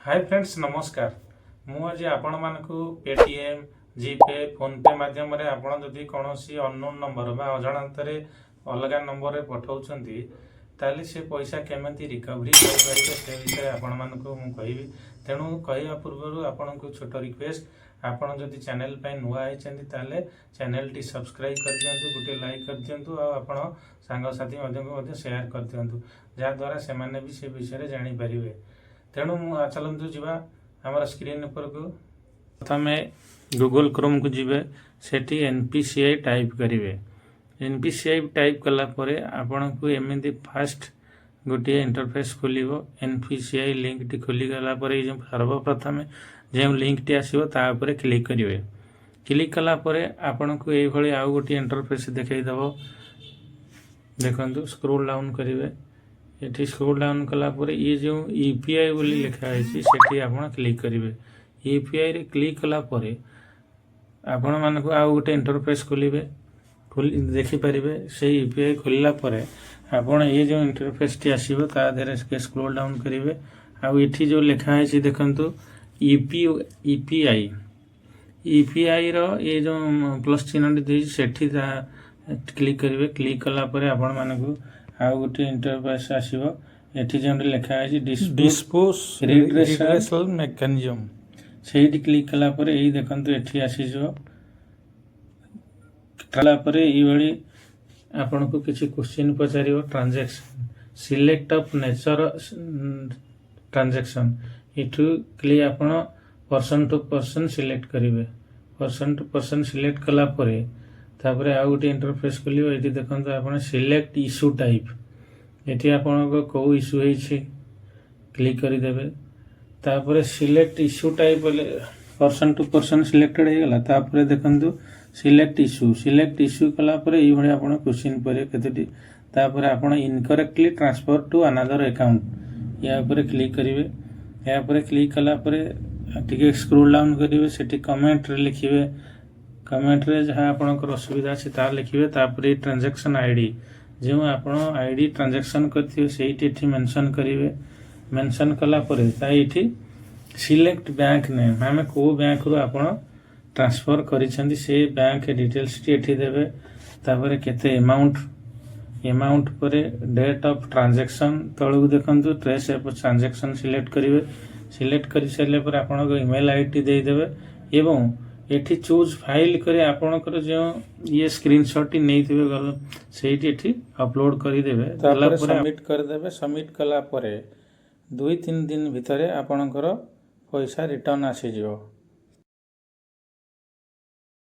Hi friends नमस्कार मु आज आपण मानकु पेटीएम जीपे फोनपे माध्यम रे आपण जदि कोनोसी अननोन नंबर बा अजाणतरे अलग नंबर रे पठाउछंती ताले से पैसा केमती रिकवरी कर परिबे से विषय आपण मानकु मु कहिबी तेनु कहया पूर्वरु आपण को छोटो रिक्वेस्ट आपण जदि चैनल पे नुआ आइछंती ताले चैनल टी सब्सक्राइब कर दियंतु गुटे लाइक कर दियंतु आ आपण सांग साथी माध्यम को मध्ये शेयर कर दियंतु जा द्वारा से माने भी से विषय रे जानि परिबे तेणु चलतु जावा आम स्क्रीन पर को प्रथम गूगल क्रोम को जीवे सेठी एनपीसीआई टाइप करेंगे। एनपीसीआई टाइप कलापर आपण को एमती फास्ट गोटे इंटरफेस खोल एनपीसीआई लिंक टी खोली गलापर जो सर्वप्रथम जो लिंक टी आसो तापर क्लिक करेंगे। क्लिक कलापर आपण को ये आउ गोटे इंटरफेस देखईदेव देखु स्क्रोल डाउन करेंगे। ये स्क्रोल डाउन कलापर ये जो यूपीआई बोली लिखाई सेठी आपण क्लिक करेंगे। यूपीआई रे क्लिक कलापर आपण मानक आउ गोटे इंटरफेस खोलिबे देखिपारे से यूपीआई खोलला पर आपण ये जो इंटरफेस टी आसीबो ता देरे स्क्रोल डाउन करेंगे। आउ इठी जो लिखाई देखंतु यूपीआई यूपीआई रो ये जो प्लस चिन्ह दी सेठी क्लिक करेंगे। क्लिक कलापर आपण मानक आउ गोटे इंटरफेस आसीबो एठी जेंडे लिखा है डिस्पोज रिग्रेशनल मेकानिज्म सेठी क्लिक कला पर एही देखंतु एठी आसी जो कला पर ई भली आपन को किछि क्वेश्चन पचारियो transaction select of nature transaction इठु क्लिक आपन पर्सन टू पर्सन सिलेक्ट करिवे। पर्सन टू पर्सन सिलेक्ट कला पर तापर आउ गोटे इंटरफेस खोलियो एठी देखंतु आपण सिलेक्ट इश्यू टाइप एठी आपण को को इश्यू हेछि क्लिक करि देबे। तापर select issue type person to person selected हे गला तापर देखंतु सिलेक्ट इश्यू कला पर ई भली आपण क्वेश्चन पर केतेटी तापर आपण incorrectly transfer to another account या पर क्लिक करिवे। या पर क्लिक कला पर टिके स्क्रॉल डाउन करिवे सेठी कमेंट रे लिखिवे। कमेंट रे जहाँ आपनकर असुविधा अछि ता लिखिवे। तापर ट्रांजैक्शन आईडी जो आपण आईडी ट्रांजैक्शन करथियो सेठी एठी मेंशन करिवे। मेंशन कला परे ता एठी सिलेक्ट बैंक नेम हमें को बैंक रो आपण ट्रांसफर करिसेंती से बैंक डिटेल्स टी एठी देबे। तापर केते अमाउंट परे डेट ऑफ ट्रांजैक्शन तळु देखंतु ट्रेस ऑफ ट्रांजैक्शन सिलेक्ट करिवे। सिलेक्ट करि सारले पर आपण को ईमेल आईडी दे देबे एवं एठी चूज फाइल करे आपनकर जो ये स्क्रीनशॉट नै थिबे गल सेठी एठी अपलोड करि देबे। ताला पर सबमिट कर देबे। सबमिट कला परे 2-3 दिन भितरे आपनकर पैसा रिटर्न आसी जिवो।